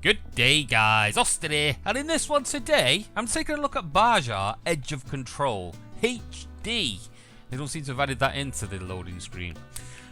Good day, guys, Ostery, and in this one today, I'm taking a look at Baja Edge of Control HD. They don't seem to have added that into the loading screen.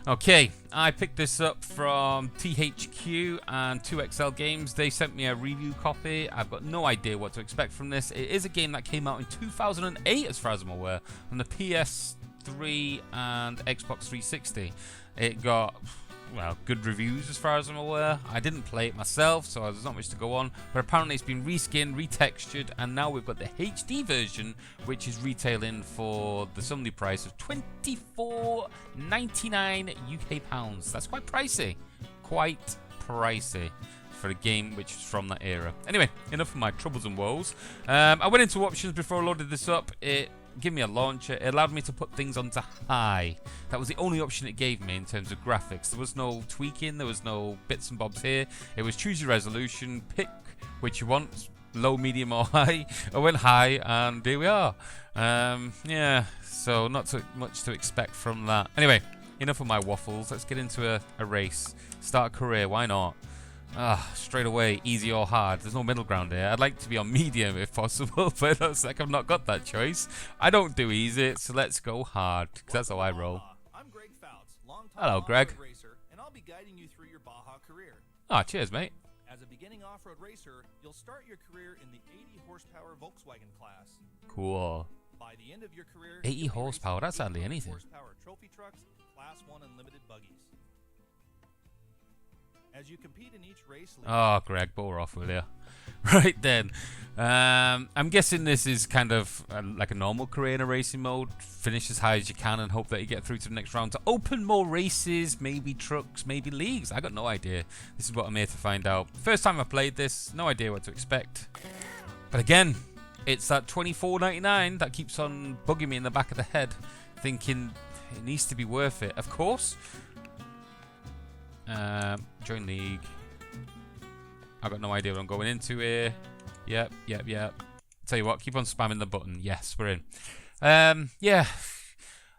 Okay, I picked this up from THQ and 2XL Games. They sent me a review copy. I've got no idea what to expect from this. It is a game that came out in 2008, as far as I'm aware, on the PS3 and Xbox 360. It got, well, good reviews as far as I'm aware. I didn't play it myself, so there's not much to go on. But apparently it's been reskinned, retextured, and now we've got the HD version, which is retailing for the Sunday price of £24.99 UK pounds. That's quite pricey. Quite pricey for a game which is from that era. Anyway, enough of my troubles and woes. I went into options before I loaded this up. It gave me a launcher. It allowed me to put things onto high. That was the only option it gave me in terms of graphics. There was no tweaking, there was no bits and bobs here. It was choose your resolution, pick which you want, low, medium or high. I went high and here we are. Yeah, so not so much to expect from that. Anyway, enough of my waffles. Let's get into a race. Start a career, why not? Straight away, easy or hard. There's no middle ground here. I'd like to be on medium if possible, but it looks like I've not got that choice. I don't do easy, so let's go hard, because that's how I roll. I'm Greg Fouts, longtime Hello, Greg. off-road racer, and I'll be guiding you through your Baja career. Cheers, mate. As a beginning off-road racer, you'll start your career in the 80 horsepower Volkswagen class. Cool. By the end of your career, 80 you'll be horsepower, racing that's hardly 800 anything. horsepower trophy trucks, class 1 unlimited buggies. As you compete in each race, Greg, bore off with you. Right then. I'm guessing this is kind of like a normal career in a racing mode. Finish as high as you can and hope that you get through to the next round to open more races, maybe trucks, maybe leagues. I got no idea. This is what I'm here to find out. First time I played this, no idea what to expect. But again, it's that $24.99 that keeps on bugging me in the back of the head, thinking it needs to be worth it. Of course. Join league. I've got no idea what I'm going into here. Yep. Tell you what, keep on spamming the button. Yes, we're in. Yeah,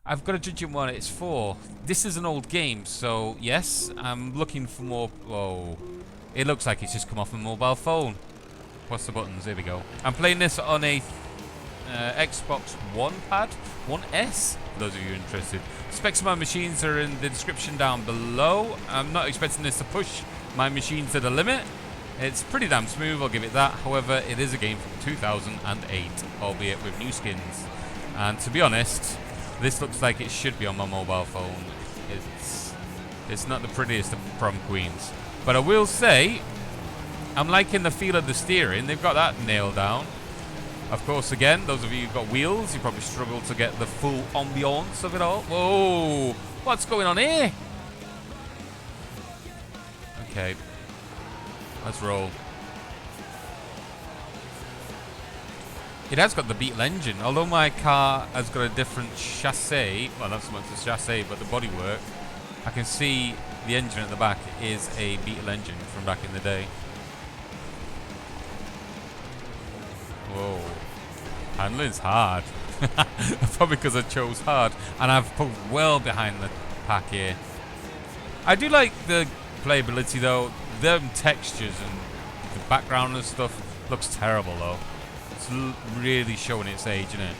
I've got to judge it what it's for. This is an old game, so yes, I'm looking for more. Whoa, it looks like it's just come off a mobile phone. What's the buttons? Here we go. I'm playing this on a Xbox One pad, One S, for those of you interested. Specs of my machines are in the description down below. I'm not expecting this to push my machine to the limit. It's pretty damn smooth, I'll give it that. However, it is a game from 2008, albeit with new skins. And to be honest, this looks like it should be on my mobile phone. It's not the prettiest of prom queens. But I will say, I'm liking the feel of the steering. They've got that nailed down. Of course, again, those of you who've got wheels, you probably struggle to get the full ambiance of it all. Whoa! What's going on here? Okay. Let's roll. It has got the Beetle engine. Although my car has got a different chassis, well, not so much the chassis, but the bodywork, I can see the engine at the back is a Beetle engine from back in the day. Whoa. Handling's hard. Probably because I chose hard. And I've pulled well behind the pack here. I do like the playability though. Them textures and the background and stuff looks terrible though. It's really showing its age, isn't it?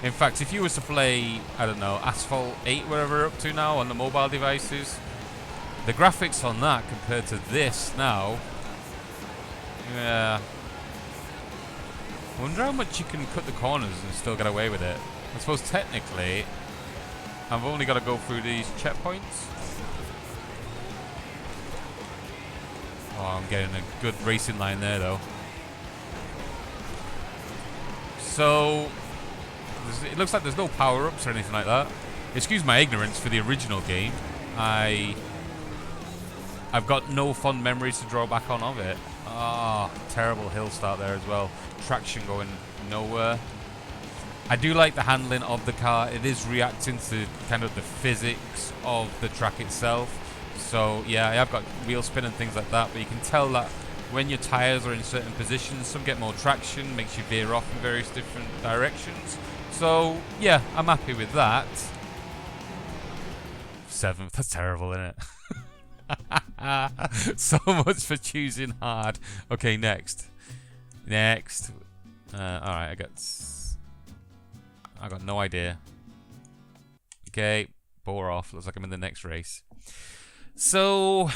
In fact, if you was to play, I don't know, Asphalt 8, whatever we're up to now on the mobile devices, the graphics on that compared to this now, yeah. I wonder how much you can cut the corners and still get away with it. I suppose technically, I've only got to go through these checkpoints. Oh, I'm getting a good racing line there though. So, it looks like there's no power-ups or anything like that. Excuse my ignorance for the original game. I've got no fond memories to draw back on of it. Ah, terrible hill start there as well. Traction going nowhere. I do like the handling of the car. It is reacting to kind of the physics of the track itself. So yeah, I have got wheel spin and things like that, but you can tell that when your tires are in certain positions, some get more traction, makes you veer off in various different directions. So yeah, I'm happy with that. 7th, that's terrible, isn't it? So much for choosing hard. Okay, next. Next. Alright, I got no idea. Okay, bore off. Looks like I'm in the next race. So,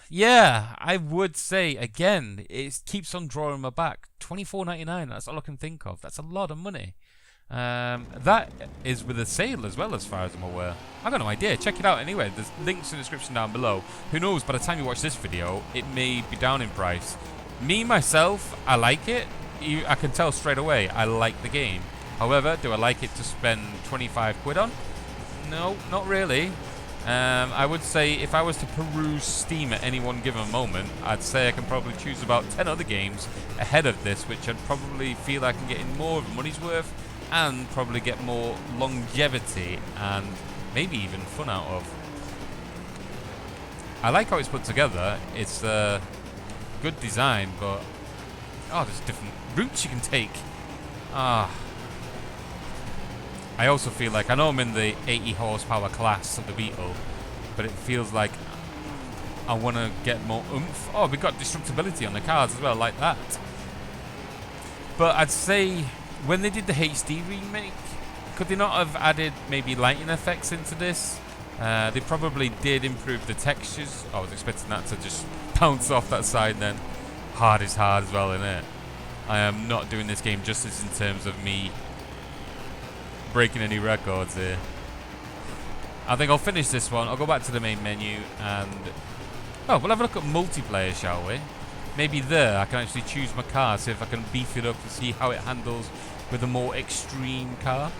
yeah, I would say, again, it keeps on drawing my back. $24.99, that's all I can think of. That's a lot of money. That is with a sale as well, as far as I'm aware. I've got no idea. Check it out anyway. There's links in the description down below. Who knows, by the time you watch this video, it may be down in price. Me, myself, I like it. I can tell straight away I like the game. However, do I like it to spend 25 quid on? No, not really. I would say if I was to peruse Steam at any one given moment, I'd say I can probably choose about 10 other games ahead of this, which I'd probably feel like I'm getting more of money's worth and probably get more longevity and maybe even fun out of. I like how it's put together. It's good design, but there's different routes you can take. I also feel like, I know I'm in the 80 horsepower class of the Beetle, but it feels like I want to get more oomph. Oh, we've got destructibility on the cars as well, like that. But I'd say, when they did the HD remake, could they not have added maybe lighting effects into this? They probably did improve the textures. I was expecting that to just bounce off that side then. Hard is hard as well, isn't it? I am not doing this game justice in terms of me breaking any records here. I think I'll finish this one. I'll go back to the main menu and... we'll have a look at multiplayer, shall we? Maybe there I can actually choose my car, see if I can beef it up to see how it handles with a more extreme car.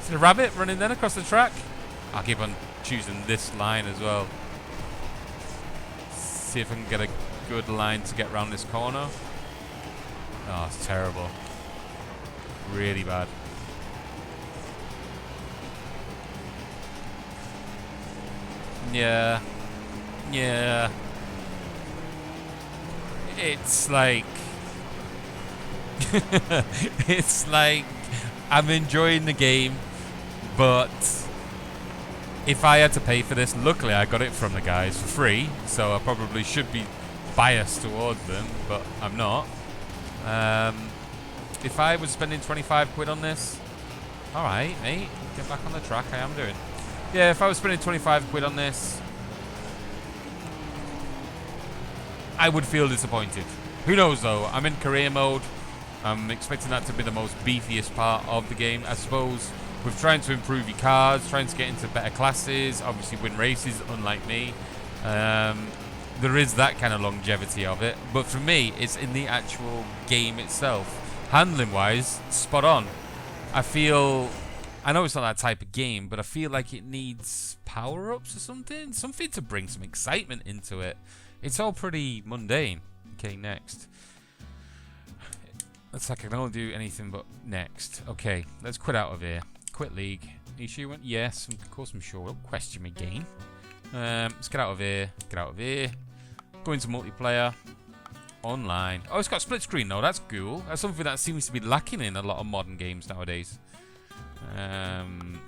Is it a rabbit running then across the track? I'll keep on choosing this line as well. See if I can get a good line to get around this corner. Oh, it's terrible. Really bad. Yeah. Yeah. It's like... it's like... I'm enjoying the game, but... if I had to pay for this, luckily I got it from the guys for free, so I probably should be biased towards them, but I'm not. If I was spending 25 quid on this, alright, mate, get back on the track, I am doing. Yeah, if I was spending 25 quid on this, I would feel disappointed. Who knows though, I'm in career mode. I'm expecting that to be the most beefiest part of the game. I suppose with trying to improve your cars, trying to get into better classes, obviously win races, unlike me. There is that kind of longevity of it. But for me, it's in the actual game itself. Handling wise, spot on. I know it's not that type of game, but I feel like it needs power-ups or something. Something to bring some excitement into it. It's all pretty mundane. Okay, next. Looks like I can only do anything but next. Okay, let's quit out of here. Quit league. Are you sure you want? Yes, of course I'm sure. Don't question me, game. Let's get out of here. Get out of here. Go into multiplayer. Online. Oh, it's got split screen though. That's cool. That's something that seems to be lacking in a lot of modern games nowadays.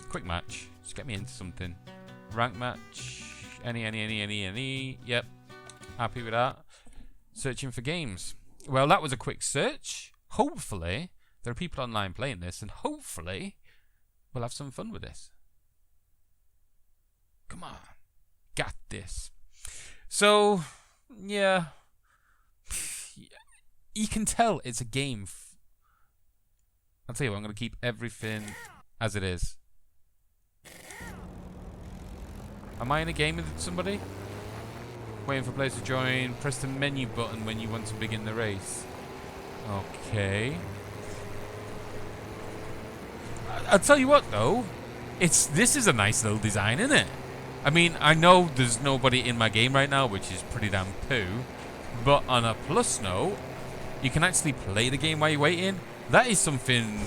Quick match. Just get me into something. Rank match. Any. Yep. Happy with that. Searching for games. Well, that was a quick search. Hopefully, there are people online playing this, and hopefully, we'll have some fun with this. Come on. Got this. So, yeah. You can tell it's a game. I'll tell you what, I'm going to keep everything as it is. Am I in a game with somebody? Waiting for players to join. Press the menu button when you want to begin the race. Okay. I'll tell you what though. This is a nice little design, isn't it? I mean, I know there's nobody in my game right now, which is pretty damn poo. But on a plus note, you can actually play the game while you're waiting. That is something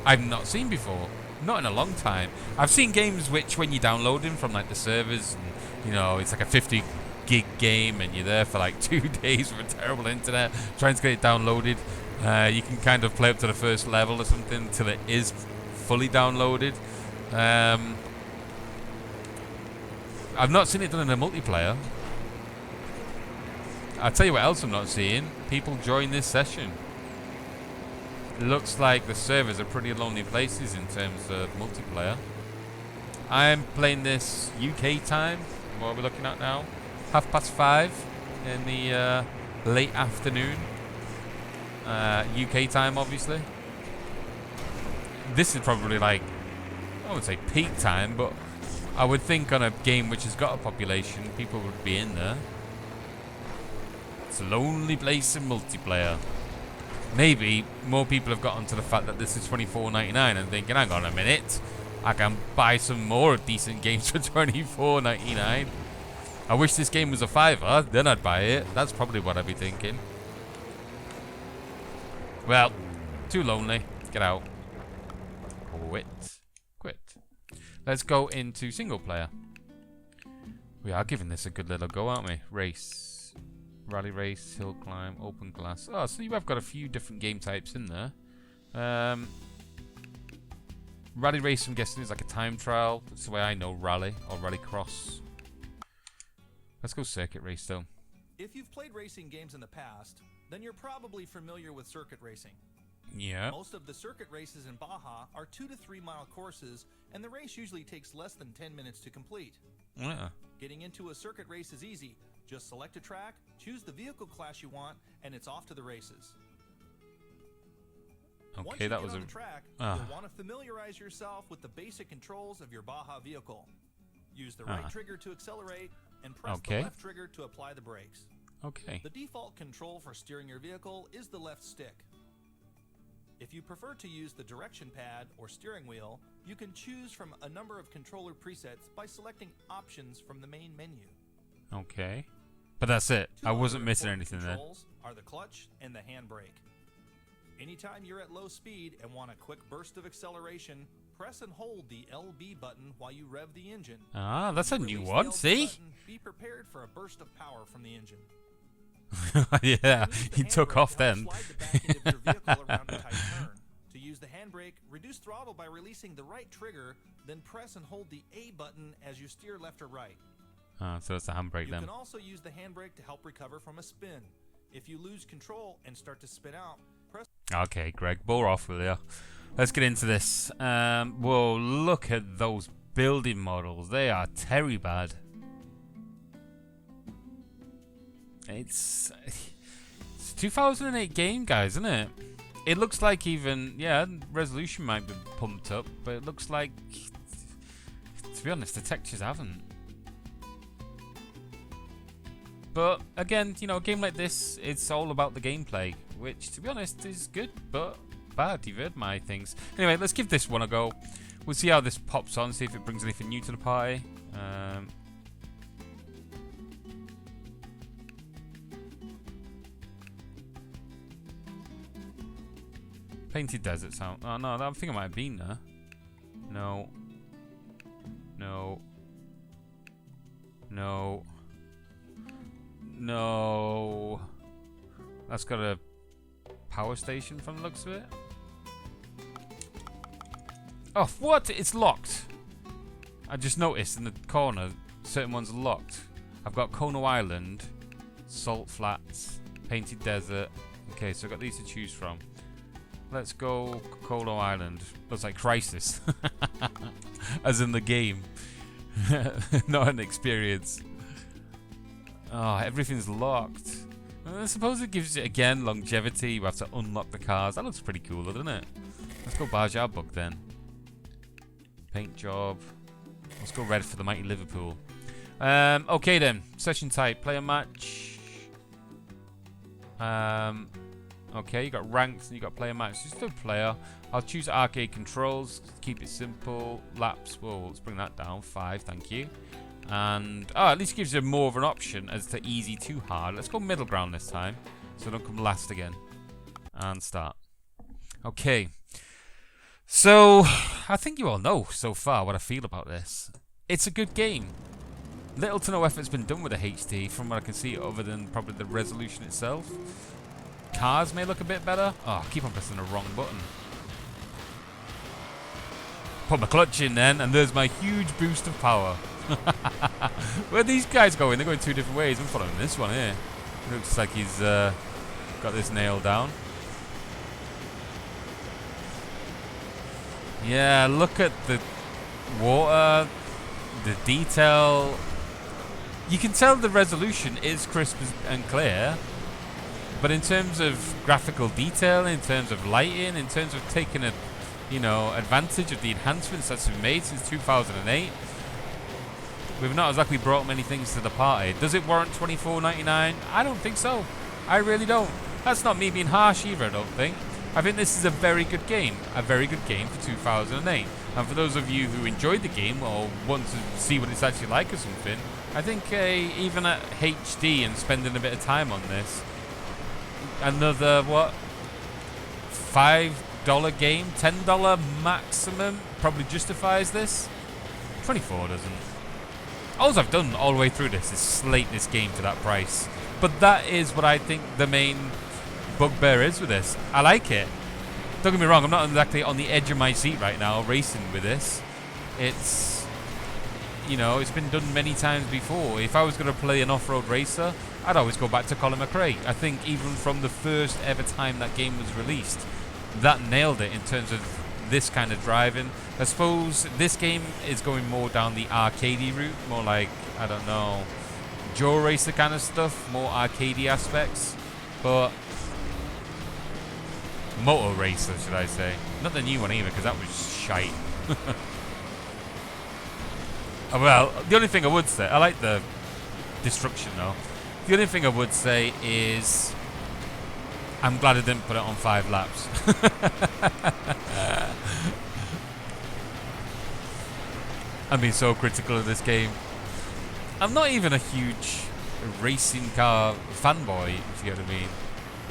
I've not seen before. Not in a long time. I've seen games which, when you download them from like the servers, and, you know, it's like a 50 gig game and you're there for like 2 days with a terrible internet trying to get it downloaded. You can kind of play up to the first level or something till it is fully downloaded. I've not seen it done in a multiplayer. I'll tell you what else I'm not seeing. People join this session. It looks like the servers are pretty lonely places in terms of multiplayer. I'm playing this UK time. What are we looking at now? 5:30 in the late afternoon. UK time, obviously. This is probably like, I would say peak time, but I would think on a game which has got a population, people would be in there. It's a lonely place in multiplayer. Maybe more people have got onto the fact that this is $24.99 and thinking, hang on a minute, I can buy some more decent games for $24.99. I wish this game was a $5, then I'd buy it. That's probably what I'd be thinking. Well, too lonely. Get out. Quit. Let's go into single player. We are giving this a good little go, aren't we? Race. Rally race, hill climb, open glass. Oh, so you have got a few different game types in there. Rally race, I'm guessing, is like a time trial. That's the way I know rally or rally cross. Let's go circuit race, though. If you've played racing games in the past, then you're probably familiar with circuit racing. Yeah. Most of the circuit races in Baja are 2 to 3 mile courses, and the race usually takes less than 10 minutes to complete. Yeah. Getting into a circuit race is easy. Just select a track, choose the vehicle class you want, and it's off to the races. Okay, that was on the track, you'll want to familiarize yourself with the basic controls of your Baja vehicle. Use the right trigger to accelerate, and press the left trigger to apply the brakes. Okay. The default control for steering your vehicle is the left stick. If you prefer to use the direction pad or steering wheel, you can choose from a number of controller presets by selecting options from the main menu. Okay. But that's it. I wasn't missing anything there. Controls are the clutch and the handbrake. Anytime you're at low speed and want a quick burst of acceleration, press and hold the LB button while you rev the engine. Ah, that's a new one. See? Be prepared for a burst of power from the engine. Yeah, he took off then. Slide the back end of your vehicle around a tight turn. To use the handbrake, reduce throttle by releasing the right trigger, then press and hold the A button as you steer left or right. So it's the handbrake then. You can also use the handbrake to help recover from a spin. If you lose control and start to spin out, press... Okay, Greg, bore off with you. Let's get into this. Whoa, look at those building models. They are terry bad. It's 2008 game, guys, isn't it? It looks like even, yeah, resolution might be pumped up, but it looks like, to be honest, the textures haven't. But again, you know, a game like this, it's all about the gameplay, which, to be honest, is good, but bad. You've heard my things. Anyway, let's give this one a go. We'll see how this pops on, see if it brings anything new to the party. Painted desert sound. Oh no, I think I might have been there. No. No. No. No. That's got a power station from the looks of it. Oh, what? It's locked. I just noticed in the corner, certain ones are locked. I've got Kono Island, Salt Flats, Painted Desert. Okay, so I've got these to choose from. Let's go Kono Island. Looks like Crisis. As in the game. Not an experience. Oh, everything's locked. I suppose it gives you, again, longevity. You have to unlock the cars. That looks pretty cool, doesn't it? Let's go Baja book then. Paint job. Let's go red for the mighty Liverpool. Okay then. Session type. Player match. Okay, you got ranks and you got player match. Just do player. I'll choose arcade controls. Keep it simple. Laps. Whoa, let's bring that down. 5, thank you. And at least gives you more of an option as to easy to hard. Let's go middle ground this time, so don't come last again. And start. Okay. So I think you all know so far what I feel about this. It's a good game. Little to no effort's been done with the HD from what I can see, other than probably the resolution itself. Cars may look a bit better. Oh, I keep on pressing the wrong button. Put my clutch in then, and there's my huge boost of power. Where are these guys going? They're going two different ways. I'm following this one here. Looks like he's got this nailed down. Yeah, look at the water, the detail. You can tell the resolution is crisp and clear, but in terms of graphical detail, in terms of lighting, in terms of taking a, advantage of the enhancements that's been made since 2008, we've not exactly brought many things to the party. Does it warrant $24.99? I don't think so. I really don't. That's not me being harsh either, I don't think. I think this is a very good game. A very good game for 2008. And for those of you who enjoyed the game or want to see what it's actually like or something, I think even at HD and spending a bit of time on this, another, $5 game, $10 maximum probably justifies this. 24 doesn't. All I've done all the way through this is slate this game to that price. But that is what I think the main bugbear is with this. I like it. Don't get me wrong, I'm not exactly on the edge of my seat right now racing with this. It's, it's been done many times before. If I was going to play an off-road racer, I'd always go back to Colin McRae. I think even from the first ever time that game was released, that nailed it in terms of this kind of driving. I suppose this game is going more down the arcadey route, more like, I don't know, Joe Racer kind of stuff, more arcadey aspects. But Motor Racer, should I say. Not the new one either, because that was shite. Well, the only thing I would say, I like the destruction though. The only thing I would say is I'm glad I didn't put it on 5 laps. I'm being so critical of this game. I'm not even a huge racing car fanboy, if you get what I mean.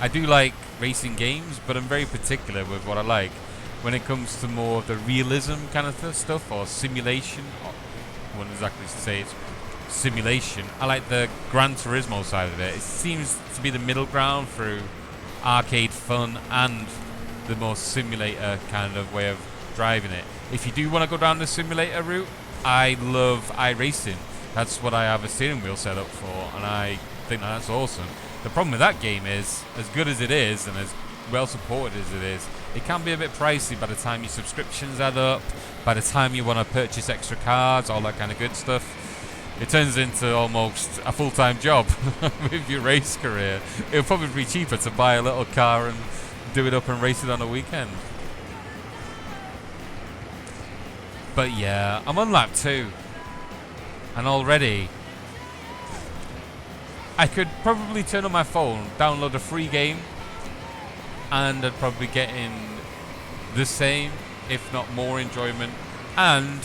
I do like racing games, but I'm very particular with what I like when it comes to more of the realism kind of stuff or simulation. I wouldn't exactly say it's simulation. I like the Gran Turismo side of it. It seems to be the middle ground through arcade fun and the more simulator kind of way of driving it. If you do want to go down the simulator route, I love iRacing. That's what I have a steering wheel set up for, and I think that's awesome. The problem with that game is, as good as it is and as well supported as it is, it can be a bit pricey by the time your subscriptions add up, by the time you want to purchase extra cards, all that kind of good stuff. It turns into almost a full-time job with your race career. It would probably be cheaper to buy a little car and do it up and race it on a weekend. But yeah, I'm on lap 2. And already I could probably turn on my phone, download a free game, and I'd probably get in the same, if not more enjoyment, and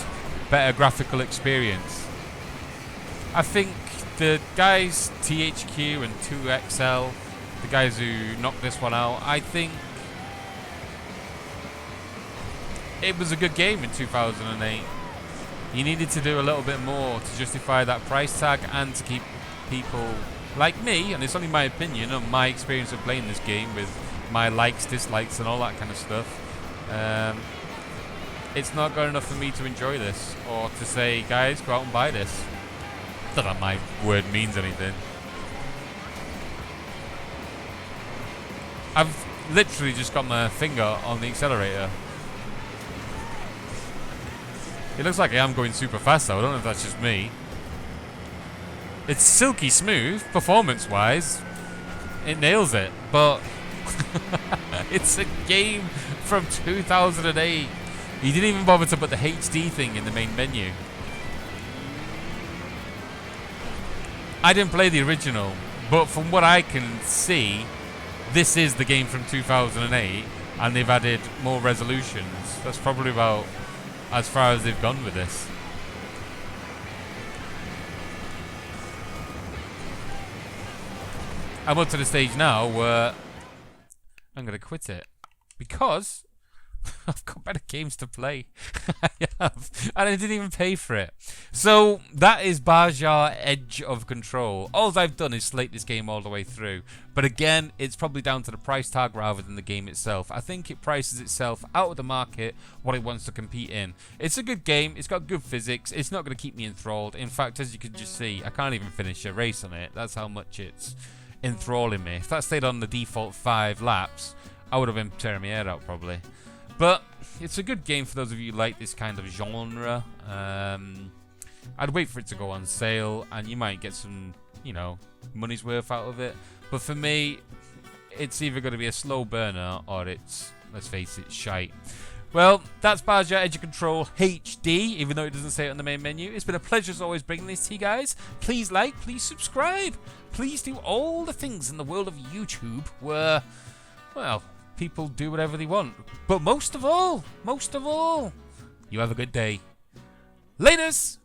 better graphical experience. I think the guys, THQ and 2XL, the guys who knocked this one out, I think it was a good game in 2008. You needed to do a little bit more to justify that price tag and to keep people like me, and it's only my opinion on my experience of playing this game with my likes, dislikes and all that kind of stuff. It's not good enough for me to enjoy this or to say, guys, go out and buy this. Not that my word means anything. I've literally just got my finger on the accelerator. It looks like I am going super fast though. I don't know if that's just me. It's silky smooth, performance-wise. It nails it, but it's a game from 2008. You didn't even bother to put the HD thing in the main menu. I didn't play the original, but from what I can see, this is the game from 2008, and they've added more resolutions. That's probably about as far as they've gone with this. I'm up to the stage now where I'm going to quit it because I've got better games to play. I have, and I didn't even pay for it. So that is Baja Edge of Control. All I've done is slate this game all the way through. But again, it's probably down to the price tag rather than the game itself. I think it prices itself out of the market what it wants to compete in. It's a good game. It's got good physics. It's not going to keep me enthralled. In fact, as you can just see, I can't even finish a race on it. That's how much it's enthralling me. If that stayed on the default 5 laps, I would have been tearing my hair out probably. But it's a good game for those of you who like this kind of genre. I'd wait for it to go on sale, and you might get some, you know, money's worth out of it. But for me, it's either going to be a slow burner or it's, let's face it, shite. Well, that's Baja Edge of Control HD, even though it doesn't say it on the main menu. It's been a pleasure as always bringing this to you guys. Please like, please subscribe. Please do all the things in the world of YouTube where, well, people do whatever they want. But most of all, you have a good day. Laters!